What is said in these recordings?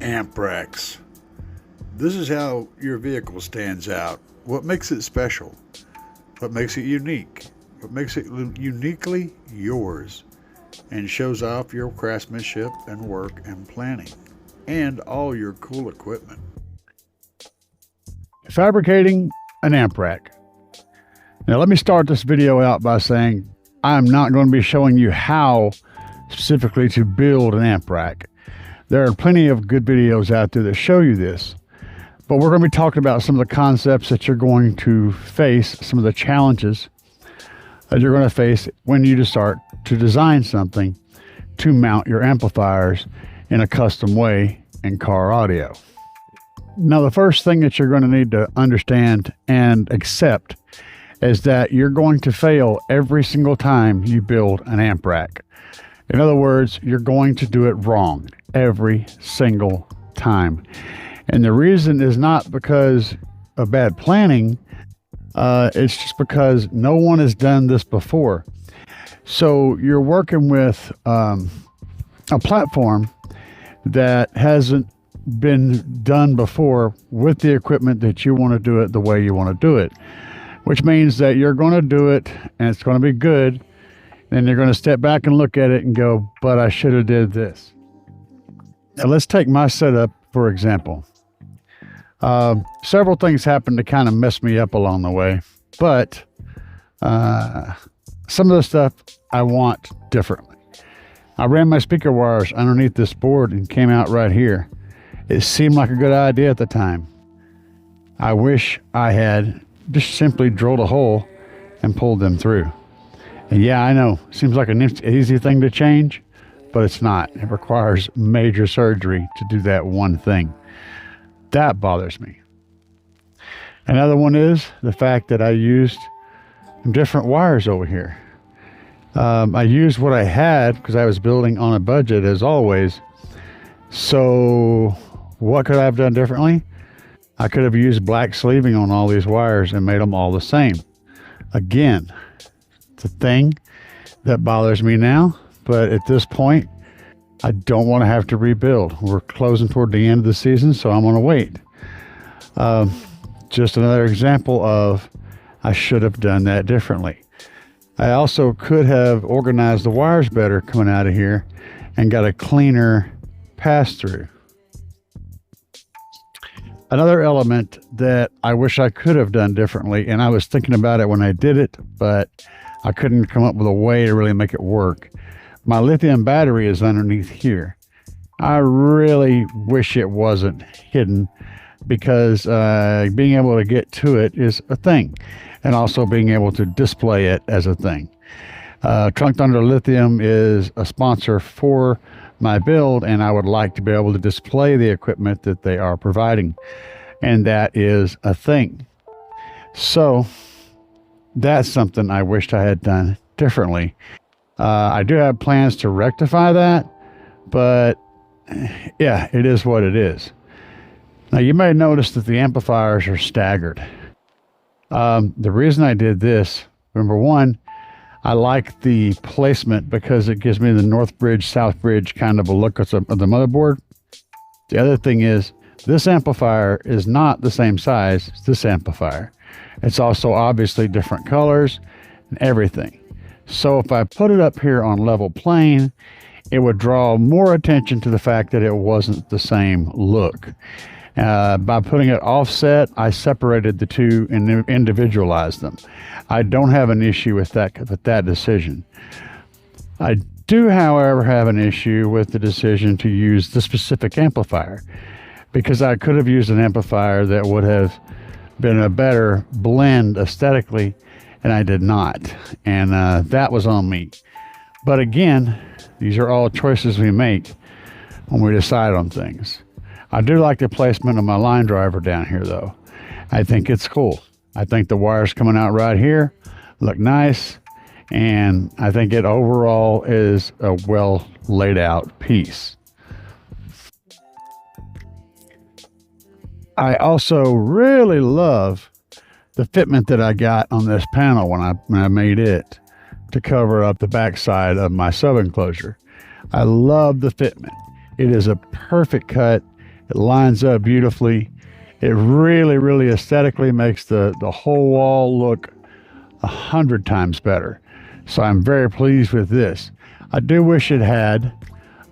amp racks. This is how your vehicle stands out. What makes it special? What makes it unique? What makes it uniquely yours? And shows off your craftsmanship and work and planning and all your cool equipment. Fabricating an amp rack. Now let me start this video out by saying I'm not going to be showing you how specifically to build an amp rack. There are plenty of good videos out there that show you this, but we're going to be talking about some of the concepts that you're going to face, some of the challenges that you're going to face when you start to design something to mount your amplifiers in a custom way in car audio. Now, the first thing that you're going to need to understand and accept is that you're going to fail every single time you build an amp rack. In other words, you're going to do it wrong every single time. And the reason is not because of bad planning, it's just because no one has done this before. So you're working with a platform that hasn't been done before with the equipment that you want to do it the way you want to do it, which means that you're going to do it and it's going to be good. Then you're going to step back and look at it and go, but I should have did this. Now let's take my setup for example. Several things happened to kind of mess me up along the way, but some of the stuff I want differently. I ran my speaker wires underneath this board and came out right here. It seemed like a good idea at the time. I wish I had just simply drilled a hole and pulled them through. And yeah, I know, seems like an easy thing to change, but it's not. It requires major surgery to do that one thing. That bothers me. Another one is the fact that I used different wires over here. I used what I had because I was building on a budget as always. So what could I have done differently? I could have used black sleeving on all these wires and made them all the same. Again, it's a thing that bothers me now, but at this point, I don't want to have to rebuild. We're closing toward the end of the season, so I'm going to wait. Just another example of I should have done that differently. I also could have organized the wires better coming out of here and got a cleaner pass-through. Another element that I wish I could have done differently, and I was thinking about it when I did it, but I couldn't come up with a way to really make it work. My lithium battery is underneath here. I really wish it wasn't hidden because being able to get to it is a thing, and also being able to display it as a thing. Trunk Thunder Lithium is a sponsor for my build, and I would like to be able to display the equipment that they are providing, and that is a thing. So that's something I wished I had done differently. I do have plans to rectify that, but yeah, it is what it is. Now you may notice that the amplifiers are staggered. The reason I did this, number one, I like the placement because it gives me the North Bridge, South Bridge kind of a look of the motherboard. The other thing is this amplifier is not the same size as this amplifier. It's also obviously different colors and everything. So if I put it up here on level plane, it would draw more attention to the fact that it wasn't the same look. By putting it offset, I separated the two and individualized them. I don't have an issue with that decision. I do, however, have an issue with the decision to use the specific amplifier because I could have used an amplifier that would have been a better blend aesthetically, and I did not. And that was on me. But again, these are all choices we make when we decide on things. I do like the placement of my line driver down here though. I think it's cool. I think the wires coming out right here look nice, and I think it overall is a well laid out piece. I also really love the fitment that I got on this panel when I made it to cover up the backside of my sub enclosure. I love the fitment. It is a perfect cut. It lines up beautifully. It really, really aesthetically makes the whole wall look 100 times better. So I'm very pleased with this. I do wish it had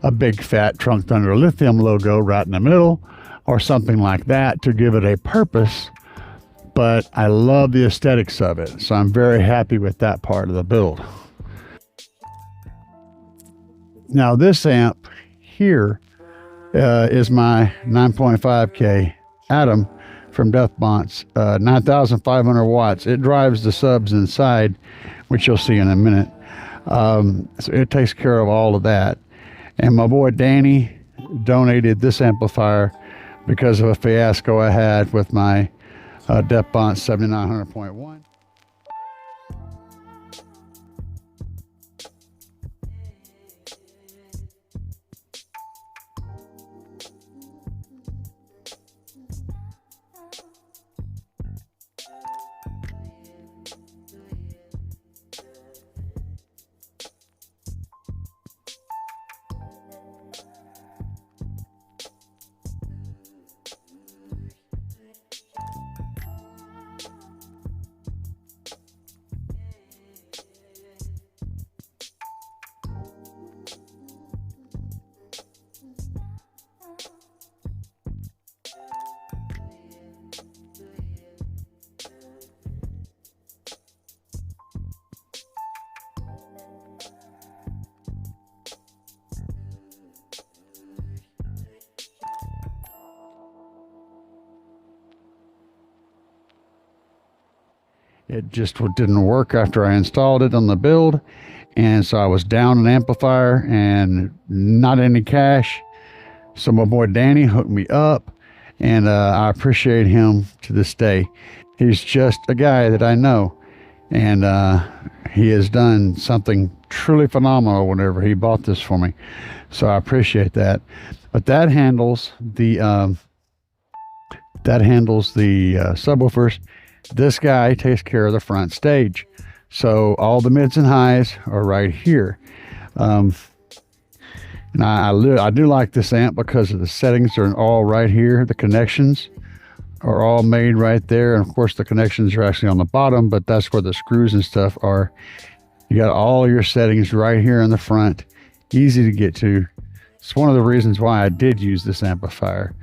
a big fat Trunk Thunder Lithium logo right in the middle or something like that to give it a purpose, but I love the aesthetics of it. So I'm very happy with that part of the build. Now this amp here is my 9.5K Atom from DeathBonce, 9,500 watts. It drives the subs inside, which you'll see in a minute. So it takes care of all of that. And my boy Danny donated this amplifier because of a fiasco I had with my DeathBonce 7900.1. It just didn't work after I installed it on the build, and so I was down an amplifier and not any cash. So my boy Danny hooked me up, and I appreciate him to this day. He's just a guy that I know, and he has done something truly phenomenal whenever he bought this for me. So I appreciate that. But that handles the subwoofers. This guy takes care of the front stage. So all the mids and highs are right here. And I do like this amp because of the settings are all right here. The connections are all made right there. And of course the connections are actually on the bottom, but that's where the screws and stuff are. You got all your settings right here in the front. Easy to get to. It's one of the reasons why I did use this amplifier,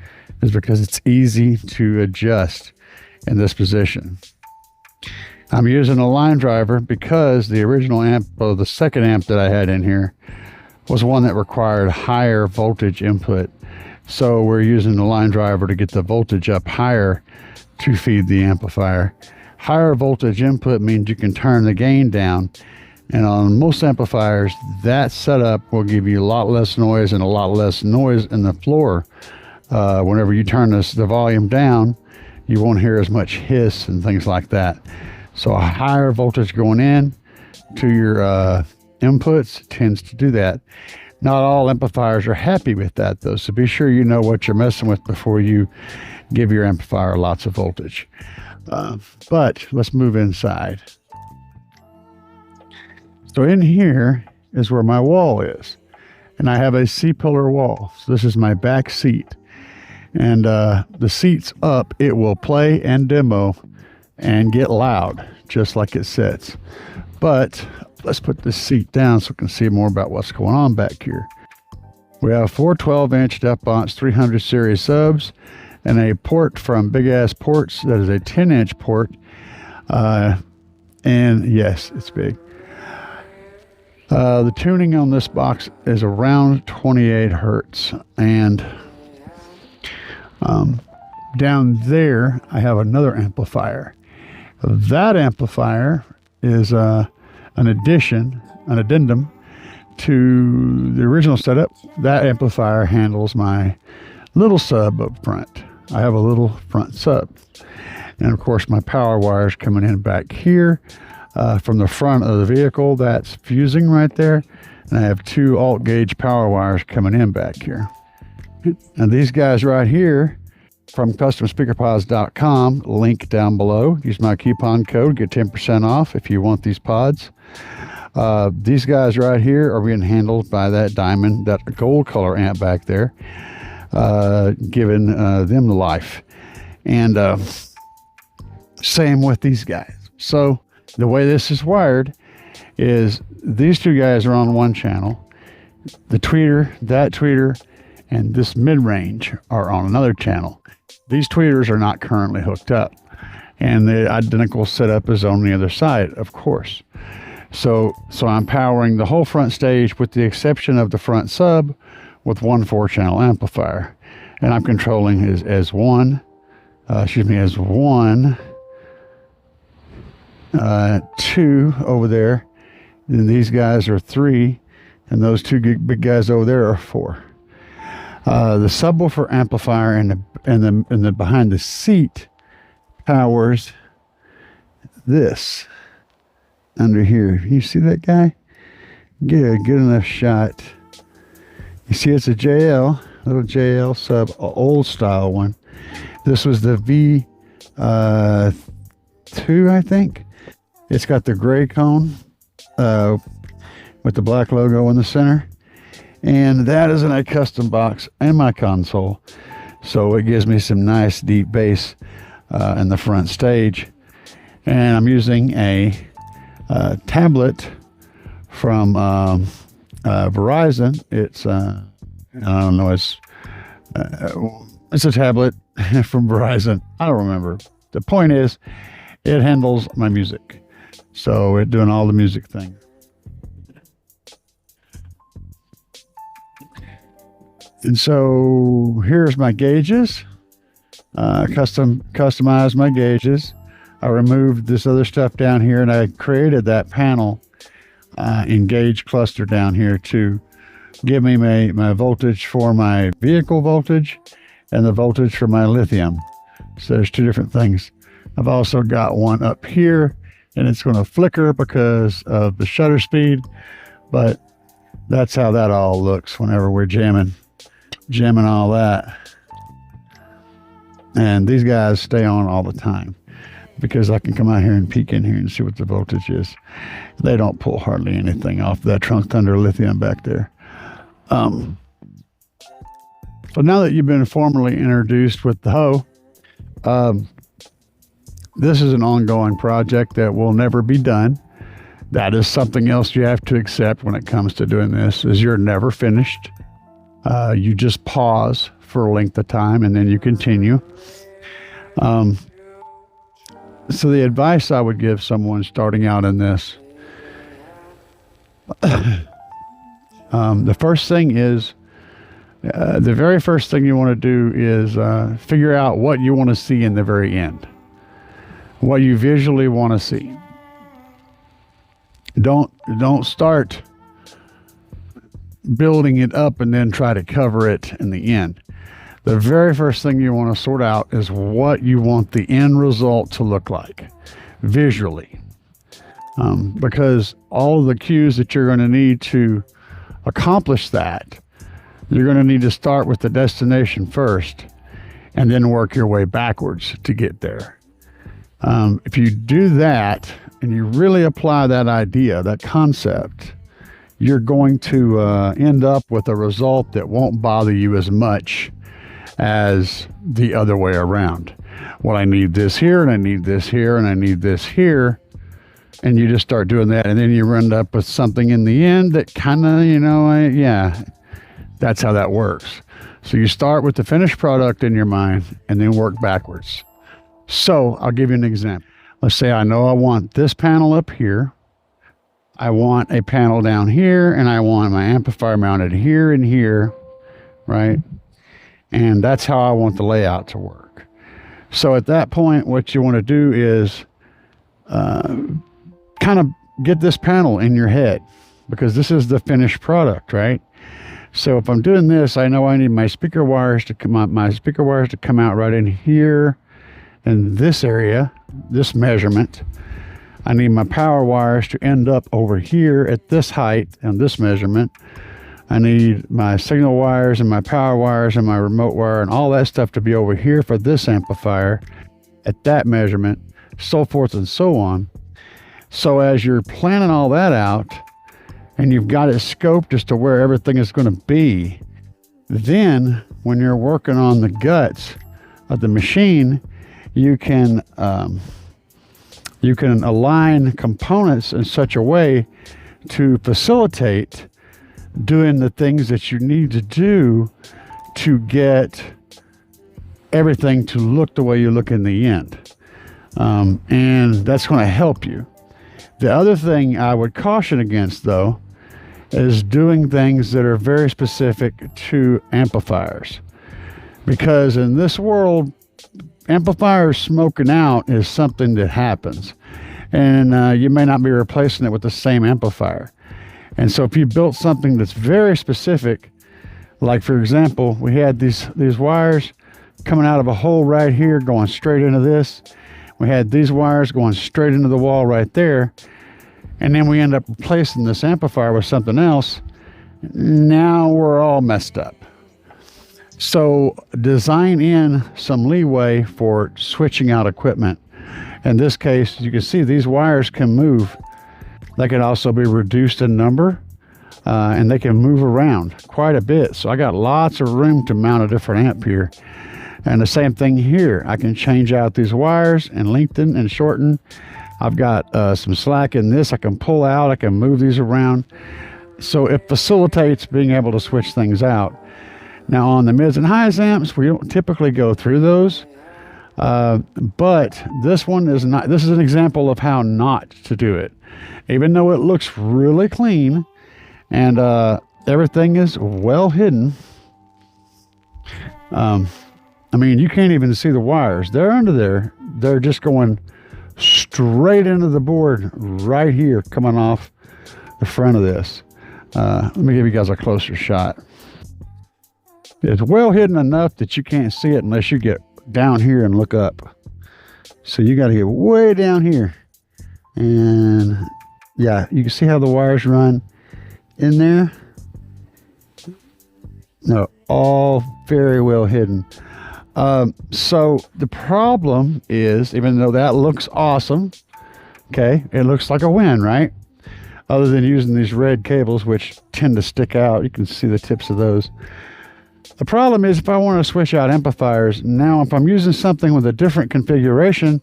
is because it's easy to adjust in this position. I'm using a line driver because the original amp, or the second amp that I had in here, was one that required higher voltage input. So we're using the line driver to get the voltage up higher to feed the amplifier. Higher voltage input means you can turn the gain down. And on most amplifiers, that setup will give you a lot less noise and a lot less noise in the floor. Whenever you turn the volume down, you won't hear as much hiss and things like that. So a higher voltage going in to your inputs tends to do that. Not all amplifiers are happy with that though, so be sure you know what you're messing with before you give your amplifier lots of voltage. But let's move inside. So in here is where my wall is, and I have a C-pillar wall. So this is my back seat. And the seat's up, it will play and demo and get loud, just like it sits. But let's put this seat down so we can see more about what's going on back here. We have 4 12-inch DeathBonce 300 series subs and a port from Big Ass Ports that is a 10-inch port. And yes, it's big. The tuning on this box is around 28 hertz, and down there I have another amplifier. That amplifier is an addendum to the original setup. That amplifier handles my little sub up front. I have a little front sub, and of course my power wires coming in back here from the front of the vehicle. That's fusing right there, and I have 2 alt gauge power wires coming in back here. And these guys right here from customspeakerpods.com, link down below. Use my coupon code, get 10% off if you want these pods. These guys right here are being handled by that diamond, that gold color amp back there. giving them the life. And same with these guys. So the way this is wired is these two guys are on one channel. The tweeter, that tweeter, and this mid-range are on another channel. These tweeters are not currently hooked up. And the identical setup is on the other side, of course. So I'm powering the whole front stage with the exception of the front sub with one 4-channel amplifier. And I'm controlling as one, 2 over there. And these guys are 3, and those 2 big guys over there are 4. The subwoofer amplifier and the behind the seat powers this under here. You see that guy? Get a good enough shot. You see it's a JL, little JL sub, old style one. This was the V2, I think. It's got the gray cone with the black logo in the center. And that is in a custom box in my console. So it gives me some nice deep bass in the front stage. And I'm using a tablet from Verizon. It's I don't know, it's a tablet from Verizon. I don't remember. The point is it handles my music, so it's doing all the music thing. And so here's my gauges. Customize my gauges. I removed this other stuff down here, and I created that panel in gauge cluster down here to give me my voltage for my vehicle voltage and the voltage for my lithium. So there's 2 different things. I've also got one up here, and it's going to flicker because of the shutter speed, but that's how that all looks whenever we're jamming all that. And these guys stay on all the time because I can come out here and peek in here and see what the voltage is. They don't pull hardly anything off that Trunk Thunder lithium back there. So now that you've been formally introduced with the hoe, this is an ongoing project that will never be done. That is something else you have to accept when it comes to doing this, is you're never finished. You just pause for a length of time and then you continue. So the advice I would give someone starting out in this, the first thing is, the very first thing you want to do is figure out what you want to see in the very end, what you visually want to see. Don't start building it up and then try to cover it in the end. The very first thing you want to sort out is what you want the end result to look like visually, because all of the cues that you're going to need to accomplish that, you're going to need to start with the destination first and then work your way backwards to get there. If you do that and you really apply that idea, that concept, you're going to end up with a result that won't bother you as much as the other way around. Well, I need this here, and I need this here, and I need this here. And you just start doing that, and then you end up with something in the end that kind of, yeah, that's how that works. So you start with the finished product in your mind and then work backwards. So I'll give you an example. Let's say I know I want this panel up here. I want a panel down here, and I want my amplifier mounted here and here, right? And that's how I want the layout to work. So at that point, what you want to do is kind of get this panel in your head, because this is the finished product, right? So if I'm doing this, I know I need my speaker wires to come out, right in here in this area, this measurement. I need my power wires to end up over here at this height and this measurement. I need my signal wires and my power wires and my remote wire and all that stuff to be over here for this amplifier at that measurement, so forth and so on. So as you're planning all that out and you've got it scoped as to where everything is going to be, Then when you're working on the guts of the machine, you can align components in such a way to facilitate doing the things that you need to do to get everything to look the way you look in the end. And that's going to help you. The other thing I would caution against, though, is doing things that are very specific to amplifiers. Because in this world, amplifiers smoking out is something that happens. And you may not be replacing it with the same amplifier. And so if you built something that's very specific, like for example, we had these wires coming out of a hole right here going straight into this. We had these wires going straight into the wall right there. And then we end up replacing this amplifier with something else. Now we're all messed up. So design in some leeway for switching out equipment. In this case, you can see these wires can move. They can also be reduced in number, and they can move around quite a bit. So I got lots of room to mount a different amp here. And the same thing here. I can change out these wires and lengthen and shorten. I've got some slack in this. I can pull out. I can move these around. So it facilitates being able to switch things out. Now on the mids and highs amps, we don't typically go through those. But this one is not. This is an example of how not to do it. Even though it looks really clean and everything is well hidden. I mean, you can't even see the wires. They're under there. They're just going straight into the board right here, coming off the front of this. Let me give you guys a closer shot. It's well hidden enough that you can't see it unless you get down here and look up. So you got to get way down here. And yeah, you can see how the wires run in there. No, all very well hidden. So the problem is, even though that looks awesome, okay, it looks like a win, right? Other than using these red cables, which tend to stick out. You can see the tips of those. The problem is if I want to switch out amplifiers, now if I'm using something with a different configuration,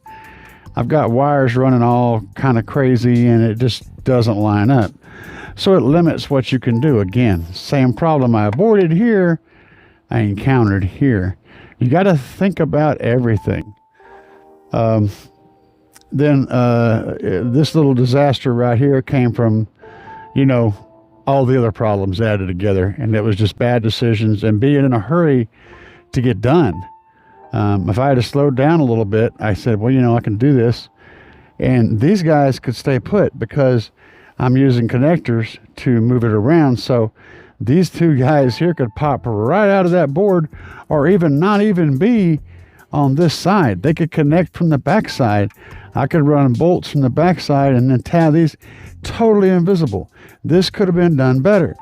I've got wires running all kind of crazy and it just doesn't line up. So it limits what you can do. Again, same problem I avoided here, I encountered here. You got to think about everything. Then this little disaster right here came from, you know, all the other problems added together, and it was just bad decisions and being in a hurry to get done. If I had to slow down a little bit, I said, well, you know, I can do this. And these guys could stay put because I'm using connectors to move it around. So these two guys here could pop right out of that board, or even not even be on this side. They could connect from the back side. I could run bolts from the back side and then tie these totally invisible. This could have been done better.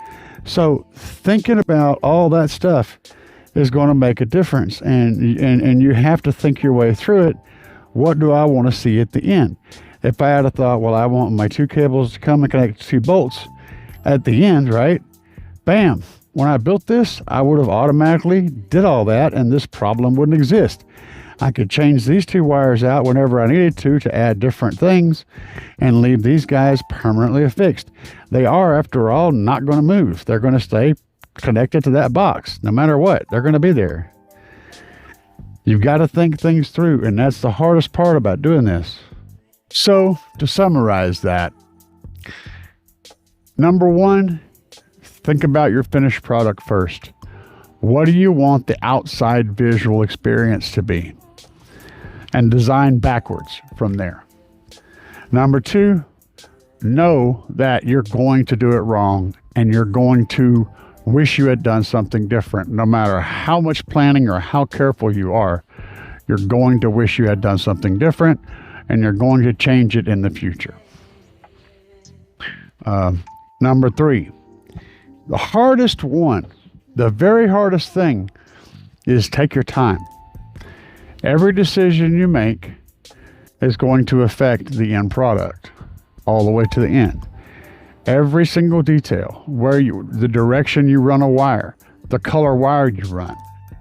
So thinking about all that stuff is going to make a difference. And you have to think your way through it. What do I want to see at the end? If I had a thought, well, I want my two cables to come and connect two bolts at the end, right? Bam. When I built this, I would have automatically did all that and this problem wouldn't exist. I could change these two wires out whenever I needed to add different things and leave these guys permanently affixed. They are, after all, not going to move. They're going to stay connected to that box. No matter what, they're going to be there. You've got to think things through, and that's the hardest part about doing this. So, to summarize that, number one, think about your finished product first. What do you want the outside visual experience to be? And design backwards from there. Number two, know that you're going to do it wrong and you're going to wish you had done something different. No matter how much planning or how careful you are, you're going to wish you had done something different and you're going to change it in the future. Number three, the hardest one, the very hardest thing is take your time. Every decision you make is going to affect the end product all the way to the end. Every single detail, the direction you run a wire, the color wire you run,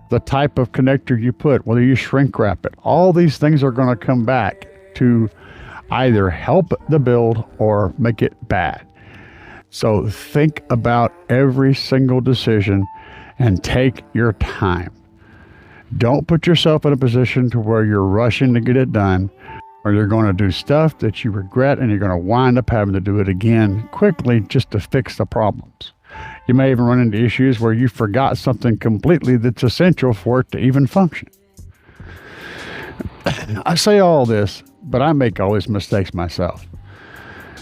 the type of connector you put, whether you shrink wrap it. All these things are going to come back to either help the build or make it bad. So think about every single decision and take your time. Don't put yourself in a position to where you're rushing to get it done, or you're going to do stuff that you regret and you're going to wind up having to do it again quickly just to fix the problems. You may even run into issues where you forgot something completely that's essential for it to even function. I say all this, but I make all these mistakes myself.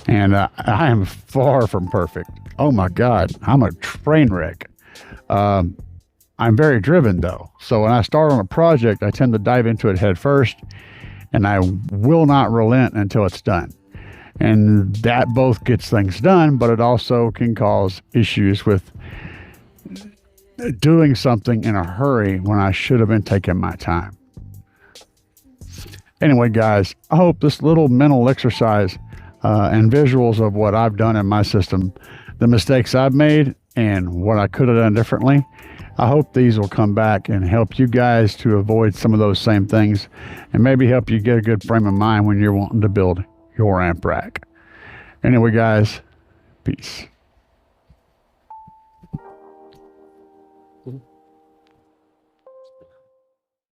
And I am far from perfect. Oh my God, I'm a train wreck. I'm very driven though. So when I start on a project, I tend to dive into it head first, and I will not relent until it's done. And that both gets things done, but it also can cause issues with doing something in a hurry when I should have been taking my time. Anyway, guys, I hope this little mental exercise and visuals of what I've done in my system, the mistakes I've made and what I could have done differently, I hope these will come back and help you guys to avoid some of those same things, and maybe help you get a good frame of mind when you're wanting to build your amp rack. Anyway, guys, peace.